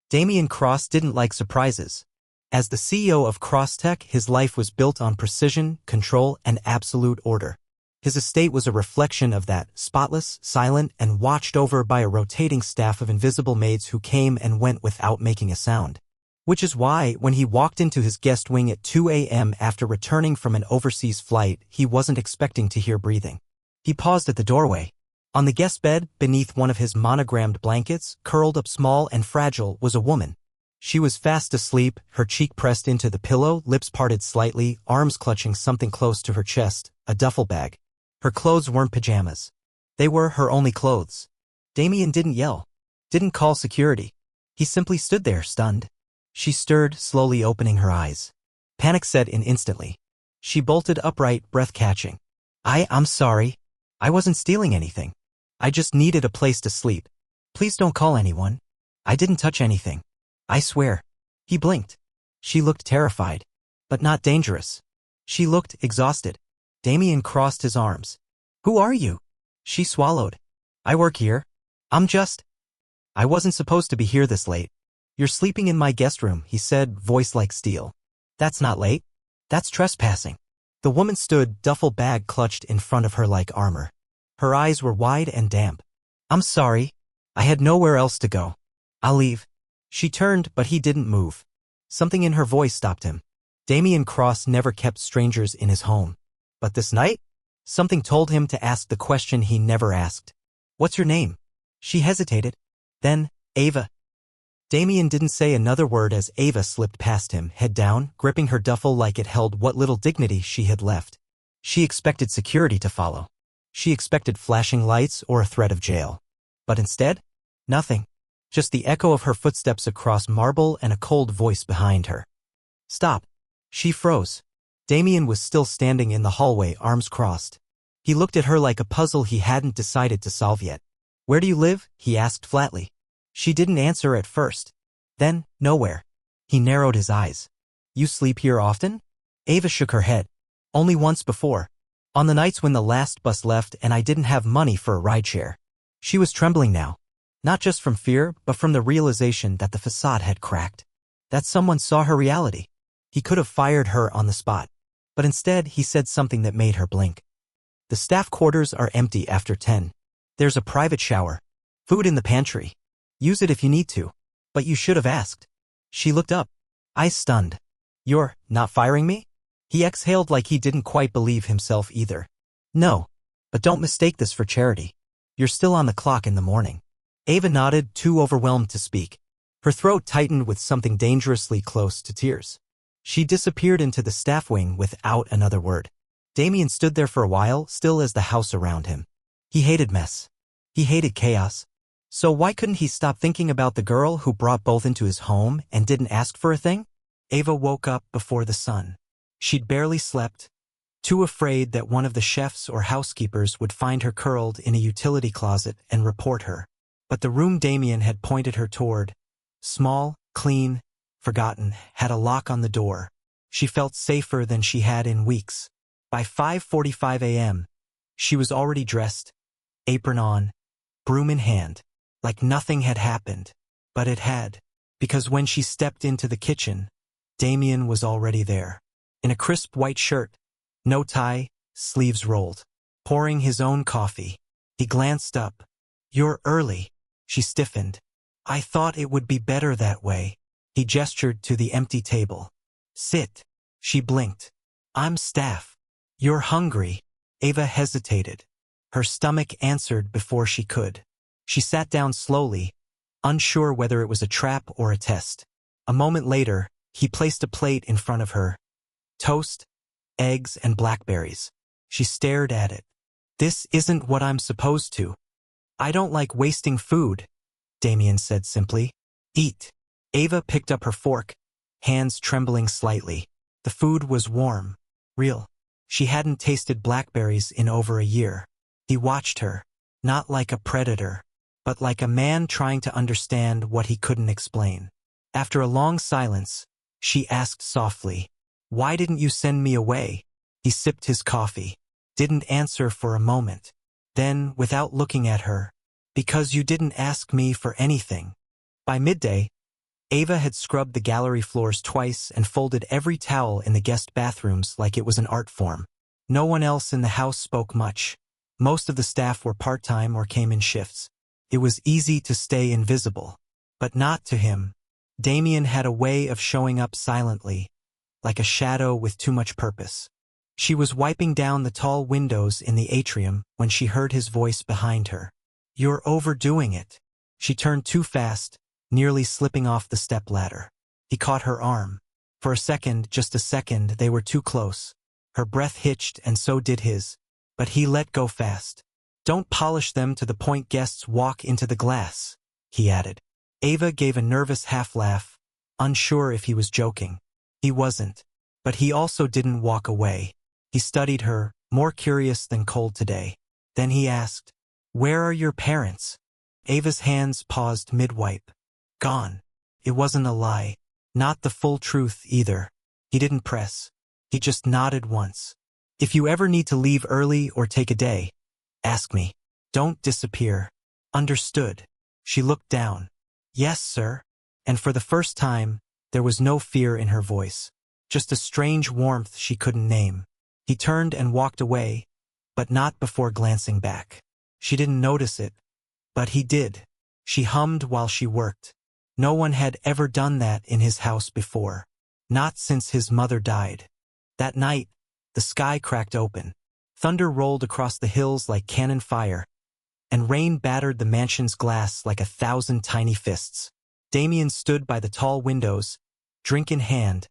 Damien Cross didn't like surprises. As the CEO of Crosstech, his life was built on precision, control, and absolute order. His estate was a reflection of that, spotless, silent, and watched over by a rotating staff of invisible maids who came and went without making a sound. Which is why, when he walked into his guest wing at 2 a.m. after returning from an overseas flight, he wasn't expecting to hear breathing. He paused at the doorway. On the guest bed, beneath one of his monogrammed blankets, curled up small and fragile, was a woman. She was fast asleep, her cheek pressed into the pillow, lips parted slightly, arms clutching something close to her chest, a duffel bag. Her clothes weren't pajamas. They were her only clothes. Damien didn't yell. Didn't call security. He simply stood there, stunned. She stirred, slowly opening her eyes. Panic set in instantly. She bolted upright, breath catching. I'm sorry. I wasn't stealing anything. I just needed a place to sleep. Please don't call anyone. I didn't touch anything. I swear. He blinked. She looked terrified. But not dangerous. She looked exhausted. Damien crossed his arms. Who are you? She swallowed. I work here. I wasn't supposed to be here this late. You're sleeping in my guest room, he said, voice like steel. That's not late. That's trespassing. The woman stood, duffel bag clutched in front of her like armor. Her eyes were wide and damp. I'm sorry. I had nowhere else to go. I'll leave. She turned, but he didn't move. Something in her voice stopped him. Damien Cross never kept strangers in his home. But this night, something told him to ask the question he never asked. What's your name? She hesitated. Then, Ava. Damien didn't say another word as Ava slipped past him, head down, gripping her duffel like it held what little dignity she had left. She expected security to follow. She expected flashing lights or a threat of jail. But instead, nothing. Just the echo of her footsteps across marble and a cold voice behind her. Stop. She froze. Damien was still standing in the hallway, arms crossed. He looked at her like a puzzle he hadn't decided to solve yet. Where do you live? He asked flatly. She didn't answer at first. Then, nowhere. He narrowed his eyes. You sleep here often? Ava shook her head. Only once before. On the nights when the last bus left and I didn't have money for a rideshare. She was trembling now. Not just from fear, but from the realization that the facade had cracked. That someone saw her reality. He could have fired her on the spot. But instead, he said something that made her blink. The staff quarters are empty after 10. There's a private shower. Food in the pantry. Use it if you need to. But you should have asked. She looked up. Eyes stunned. You're not firing me? He exhaled like he didn't quite believe himself either. No. But don't mistake this for charity. You're still on the clock in the morning. Ava nodded, too overwhelmed to speak. Her throat tightened with something dangerously close to tears. She disappeared into the staff wing without another word. Damien stood there for a while, still as the house around him. He hated mess. He hated chaos. So why couldn't he stop thinking about the girl who brought both into his home and didn't ask for a thing? Ava woke up before the sun. She'd barely slept, too afraid that one of the chefs or housekeepers would find her curled in a utility closet and report her. But the room Damien had pointed her toward, small, clean, forgotten, had a lock on the door. She felt safer than she had in weeks. By 5:45 a.m., she was already dressed, apron on, broom in hand, like nothing had happened. But it had, because when she stepped into the kitchen, Damien was already there. In a crisp white shirt, no tie, sleeves rolled, pouring his own coffee. He glanced up. You're early. She stiffened. I thought it would be better that way. He gestured to the empty table. Sit. She blinked. I'm staff. You're hungry. Ava hesitated. Her stomach answered before she could. She sat down slowly, unsure whether it was a trap or a test. A moment later, he placed a plate in front of her. Toast, eggs, and blackberries. She stared at it. This isn't what I'm supposed to. I don't like wasting food, Damien said simply. Eat. Ava picked up her fork, hands trembling slightly. The food was warm, real. She hadn't tasted blackberries in over a year. He watched her, not like a predator, but like a man trying to understand what he couldn't explain. After a long silence, she asked softly, Why didn't you send me away? He sipped his coffee, didn't answer for a moment. Then, without looking at her, Because you didn't ask me for anything. By midday, Ava had scrubbed the gallery floors twice and folded every towel in the guest bathrooms like it was an art form. No one else in the house spoke much. Most of the staff were part-time or came in shifts. It was easy to stay invisible. But not to him. Damien had a way of showing up silently, like a shadow with too much purpose. She was wiping down the tall windows in the atrium when she heard his voice behind her. "You're overdoing it." She turned too fast, nearly slipping off the stepladder. He caught her arm. For a second, just a second, they were too close. Her breath hitched and so did his. But he let go fast. "Don't polish them to the point guests walk into the glass," he added. Ava gave a nervous half-laugh, unsure if he was joking. He wasn't. But he also didn't walk away. He studied her, more curious than cold today. Then he asked, "Where are your parents?" Ava's hands paused mid-wipe. "Gone." It wasn't a lie. Not the full truth either. He didn't press. He just nodded once. "If you ever need to leave early or take a day, ask me. Don't disappear." "Understood." She looked down. "Yes, sir." And for the first time, there was no fear in her voice. Just a strange warmth she couldn't name. He turned and walked away, but not before glancing back. She didn't notice it, but he did. She hummed while she worked. No one had ever done that in his house before. Not since his mother died. That night, the sky cracked open. Thunder rolled across the hills like cannon fire, and rain battered the mansion's glass like 1,000 tiny fists. Damien stood by the tall windows, drink in hand,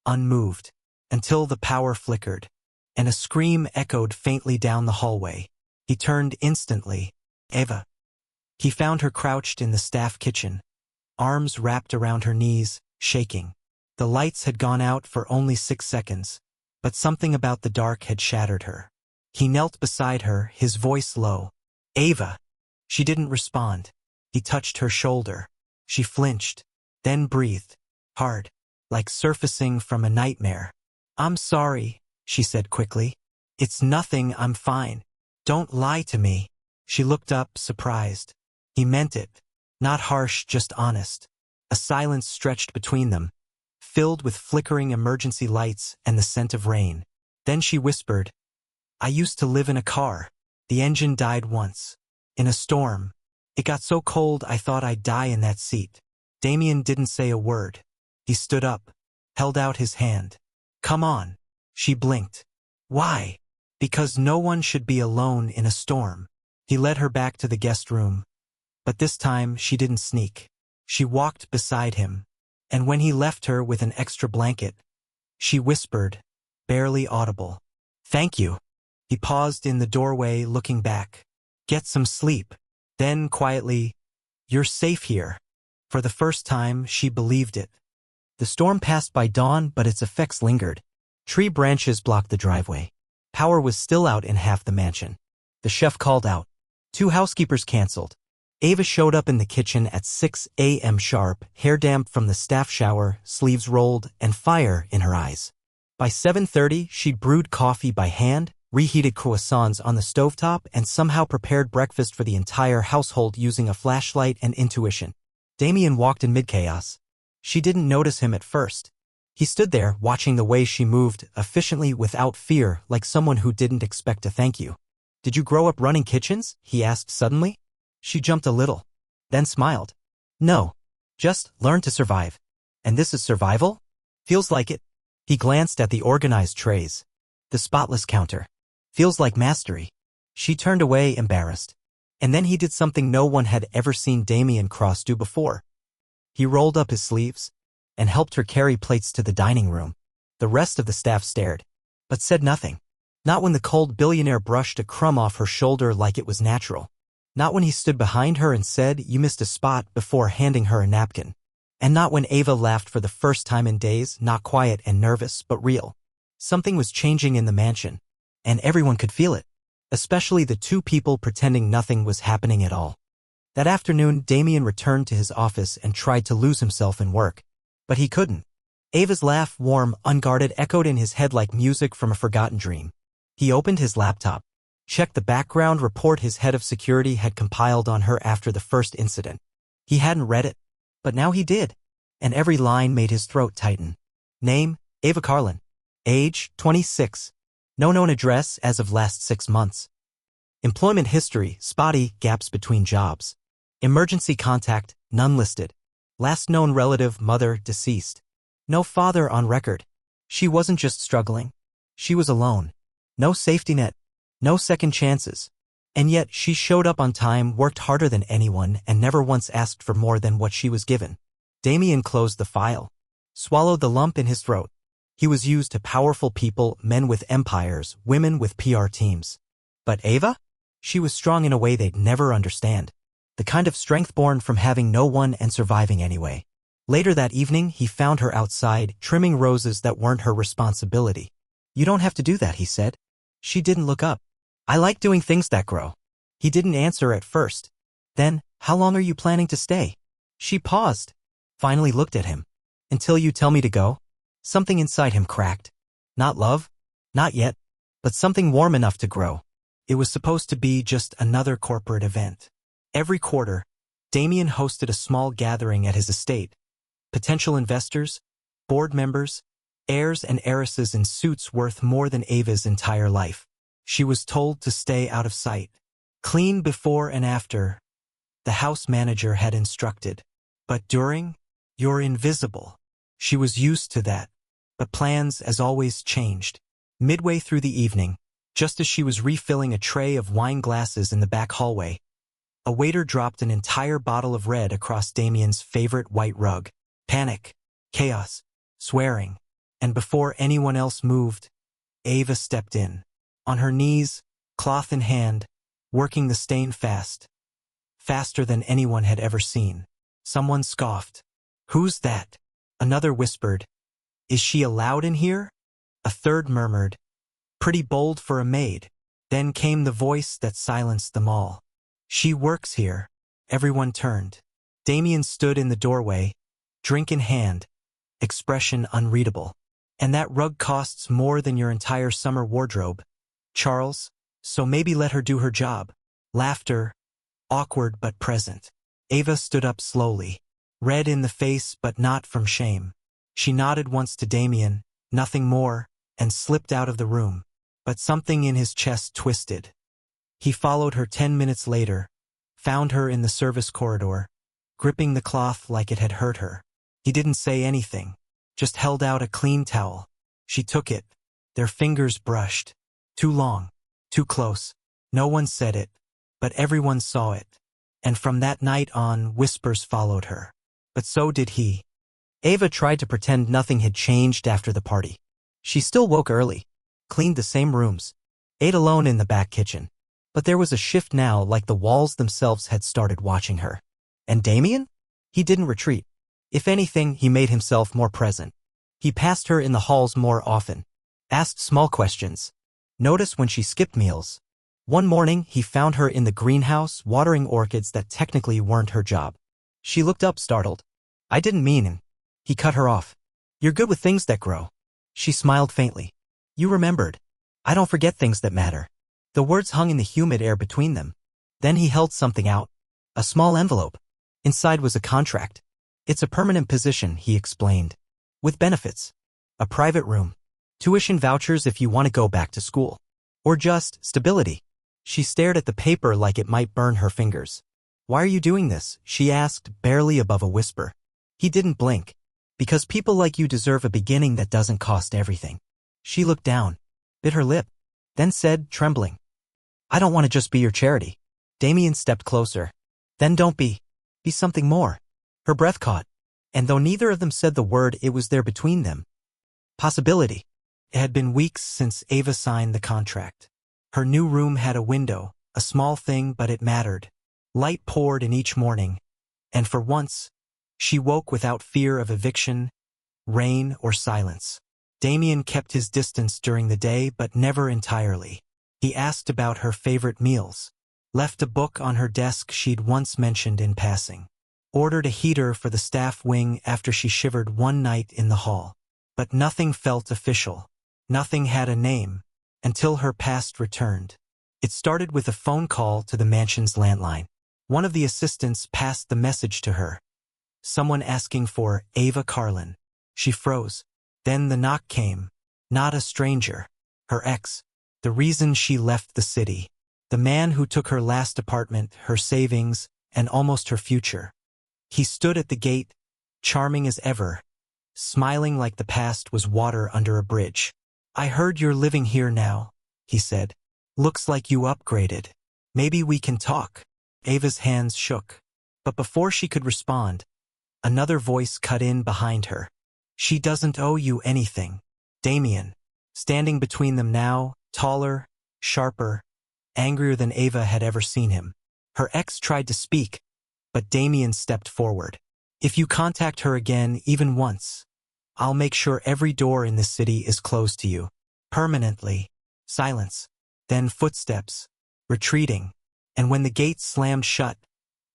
unmoved, until the power flickered, and a scream echoed faintly down the hallway. He turned instantly. "Ava." He found her crouched in the staff kitchen, arms wrapped around her knees, shaking. The lights had gone out for only 6 seconds, but something about the dark had shattered her. He knelt beside her, his voice low. "Ava." She didn't respond. He touched her shoulder. She flinched, then breathed, hard, like surfacing from a nightmare. "I'm sorry," she said quickly. "It's nothing, I'm fine. Don't lie to me." She looked up, surprised. He meant it. Not harsh, just honest. A silence stretched between them, filled with flickering emergency lights and the scent of rain. Then she whispered, "I used to live in a car. The engine died once. In a storm. It got so cold I thought I'd die in that seat." Damien didn't say a word. He stood up, held out his hand. "Come on." She blinked. "Why?" "Because no one should be alone in a storm." He led her back to the guest room. But this time she didn't sneak. She walked beside him. And when he left her with an extra blanket, she whispered, barely audible, "Thank you." He paused in the doorway, looking back. "Get some sleep." Then, quietly, "You're safe here." For the first time, she believed it. The storm passed by dawn, but its effects lingered. Tree branches blocked the driveway. Power was still out in half the mansion. The chef called out. 2 housekeepers canceled. Ava showed up in the kitchen at 6 a.m. sharp, hair damp from the staff shower, sleeves rolled, and fire in her eyes. By 7:30, she'd brewed coffee by hand, reheated croissants on the stovetop, and somehow prepared breakfast for the entire household using a flashlight and intuition. Damien walked in mid-chaos. She didn't notice him at first. He stood there, watching the way she moved, efficiently without fear, like someone who didn't expect a thank you. "Did you grow up running kitchens?" he asked suddenly. She jumped a little, then smiled. "No. Just learn to survive." "And this is survival?" "Feels like it." He glanced at the organized trays. The spotless counter. "Feels like mastery." She turned away, embarrassed. And then he did something no one had ever seen Damien Cross do before. He rolled up his sleeves and helped her carry plates to the dining room. The rest of the staff stared, but said nothing. Not when the cold billionaire brushed a crumb off her shoulder like it was natural. Not when he stood behind her and said, "You missed a spot," before handing her a napkin. And not when Ava laughed for the first time in days, not quiet and nervous, but real. Something was changing in the mansion, and everyone could feel it, especially the 2 people pretending nothing was happening at all. That afternoon, Damien returned to his office and tried to lose himself in work. But he couldn't. Ava's laugh, warm, unguarded, echoed in his head like music from a forgotten dream. He opened his laptop, checked the background report his head of security had compiled on her after the first incident. He hadn't read it, but now he did. and every line made his throat tighten. Name, Ava Carlin. Age, 26. No known address as of last 6 months. Employment history, spotty, gaps between jobs. Emergency contact, none listed. Last known relative, mother, deceased. No father on record. She wasn't just struggling. She was alone. No safety net. No second chances. And yet she showed up on time, worked harder than anyone, and never once asked for more than what she was given. Damien closed the file. Swallowed the lump in his throat. He was used to powerful people, men with empires, women with PR teams. But Ava? She was strong in a way they'd never understand. The kind of strength born from having no one and surviving anyway. Later that evening, he found her outside, trimming roses that weren't her responsibility. You don't have to do that, he said. She didn't look up. I like doing things that grow. He didn't answer at first. Then, how long are you planning to stay? She paused. Finally looked at him. Until you tell me to go? Something inside him cracked. Not love? Not yet. But something warm enough to grow. It was supposed to be just another corporate event. Every quarter, Damien hosted a small gathering at his estate. Potential investors, board members, heirs and heiresses in suits worth more than Ava's entire life. She was told to stay out of sight. Clean before and after, the house manager had instructed. But during, you're invisible. She was used to that. But plans, as always, changed. Midway through the evening, just as she was refilling a tray of wine glasses in the back hallway, a waiter dropped an entire bottle of red across Damien's favorite white rug. Panic, chaos, swearing. And before anyone else moved, Ava stepped in. On her knees, cloth in hand, working the stain fast. Faster than anyone had ever seen. Someone scoffed. Who's that? Another whispered. Is she allowed in here? A third murmured. Pretty bold for a maid. Then came the voice that silenced them all. She works here. Everyone turned. Damien stood in the doorway, drink in hand, expression unreadable. And that rug costs more than your entire summer wardrobe. Charles, so maybe let her do her job. Laughter, awkward but present. Ava stood up slowly, red in the face but not from shame. She nodded once to Damien, nothing more, and slipped out of the room. But something in his chest twisted. He followed her 10 minutes later, found her in the service corridor, gripping the cloth like it had hurt her. He didn't say anything, just held out a clean towel. She took it. Their fingers brushed. Too long, too close. No one said it, but everyone saw it. And from that night on, whispers followed her. But so did he. Ava tried to pretend nothing had changed after the party. She still woke early, cleaned the same rooms, ate alone in the back kitchen. But there was a shift now, like the walls themselves had started watching her. And Damien? He didn't retreat. If anything, he made himself more present. He passed her in the halls more often, asked small questions, noticed when she skipped meals. One morning, he found her in the greenhouse watering orchids that technically weren't her job. She looked up startled. I didn't mean it. He cut her off. You're good with things that grow. She smiled faintly. You remembered. I don't forget things that matter. The words hung in the humid air between them. Then he held something out. A small envelope. Inside was a contract. It's a permanent position, he explained. With benefits. A private room. Tuition vouchers if you want to go back to school. Or just stability. She stared at the paper like it might burn her fingers. Why are you doing this? She asked, barely above a whisper. He didn't blink. Because people like you deserve a beginning that doesn't cost everything. She looked down, bit her lip, then said, trembling. I don't want to just be your charity. Damien stepped closer. Then don't be. Be something more. Her breath caught. And though neither of them said the word, it was there between them. Possibility. It had been weeks since Ava signed the contract. Her new room had a window, a small thing, but it mattered. Light poured in each morning. And for once, she woke without fear of eviction, rain, or silence. Damien kept his distance during the day, but never entirely. He asked about her favorite meals, left a book on her desk she'd once mentioned in passing, ordered a heater for the staff wing after she shivered one night in the hall. But nothing felt official. Nothing had a name, until her past returned. It started with a phone call to the mansion's landline. One of the assistants passed the message to her. Someone asking for Ava Carlin. She froze. Then the knock came. Not a stranger. Her ex. The reason she left the city. The man who took her last apartment, her savings, and almost her future. He stood at the gate, charming as ever, smiling like the past was water under a bridge. "I heard you're living here now," he said. "Looks like you upgraded. Maybe we can talk." Ava's hands shook. But before she could respond, another voice cut in behind her. "She doesn't owe you anything." Damien, standing between them now, taller, sharper, angrier than Ava had ever seen him. Her ex tried to speak, but Damien stepped forward. "If you contact her again, even once, I'll make sure every door in this city is closed to you. Permanently." Silence. Then footsteps, retreating. And when the gate slammed shut,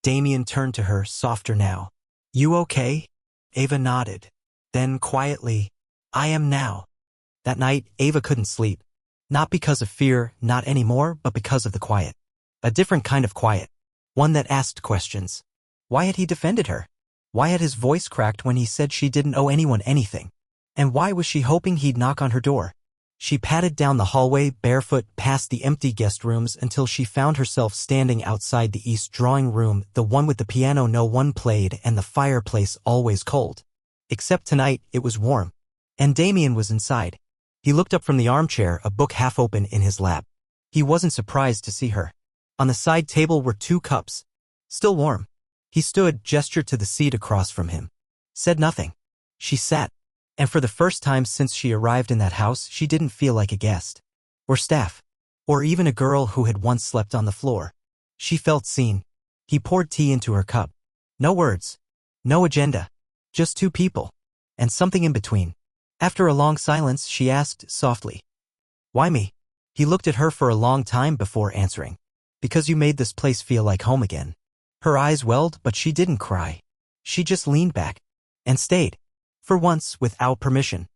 Damien turned to her, softer now. "You okay?" Ava nodded. Then quietly, "I am now." That night, Ava couldn't sleep. Not because of fear, not anymore, but because of the quiet. A different kind of quiet. One that asked questions. Why had he defended her? Why had his voice cracked when he said she didn't owe anyone anything? And why was she hoping he'd knock on her door? She padded down the hallway, barefoot, past the empty guest rooms until she found herself standing outside the east drawing room, the one with the piano no one played and the fireplace always cold. Except tonight, it was warm. And Damien was inside. He looked up from the armchair, a book half open in his lap. He wasn't surprised to see her. On the side table were 2 cups. Still warm. He stood, gestured to the seat across from him. Said nothing. She sat. And for the first time since she arrived in that house, she didn't feel like a guest. Or staff. Or even a girl who had once slept on the floor. She felt seen. He poured tea into her cup. No words. No agenda. Just 2 people. And something in between. After a long silence, she asked softly, "Why me?" He looked at her for a long time before answering. "Because you made this place feel like home again." Her eyes welled, but she didn't cry. She just leaned back. And stayed. For once, without permission.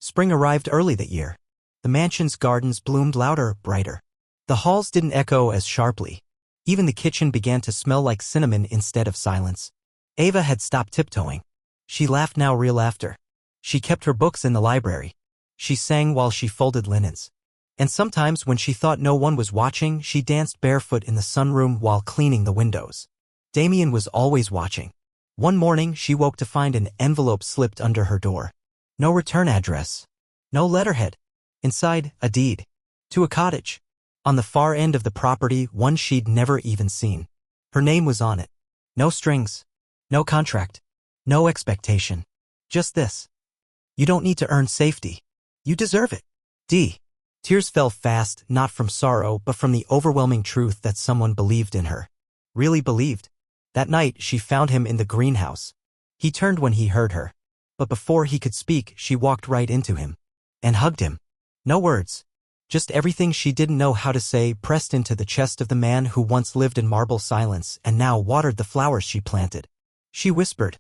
Spring arrived early that year. The mansion's gardens bloomed louder, brighter. The halls didn't echo as sharply. Even the kitchen began to smell like cinnamon instead of silence. Ava had stopped tiptoeing. She laughed now, real laughter. She kept her books in the library. She sang while she folded linens. And sometimes when she thought no one was watching, she danced barefoot in the sunroom while cleaning the windows. Damien was always watching. One morning, she woke to find an envelope slipped under her door. No return address. No letterhead. Inside, a deed. To a cottage. On the far end of the property, one she'd never even seen. Her name was on it. No strings. No contract. No expectation. Just this. "You don't need to earn safety. You deserve it. D." Tears fell fast, not from sorrow, but from the overwhelming truth that someone believed in her. Really believed. That night, she found him in the greenhouse. He turned when he heard her. But before he could speak, she walked right into him. And hugged him. No words. Just everything she didn't know how to say pressed into the chest of the man who once lived in marble silence and now watered the flowers she planted. She whispered,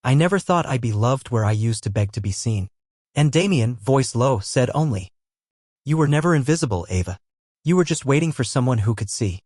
"I never thought I'd be loved where I used to beg to be seen." And Damien, voice low, said only, "You were never invisible, Ava. You were just waiting for someone who could see."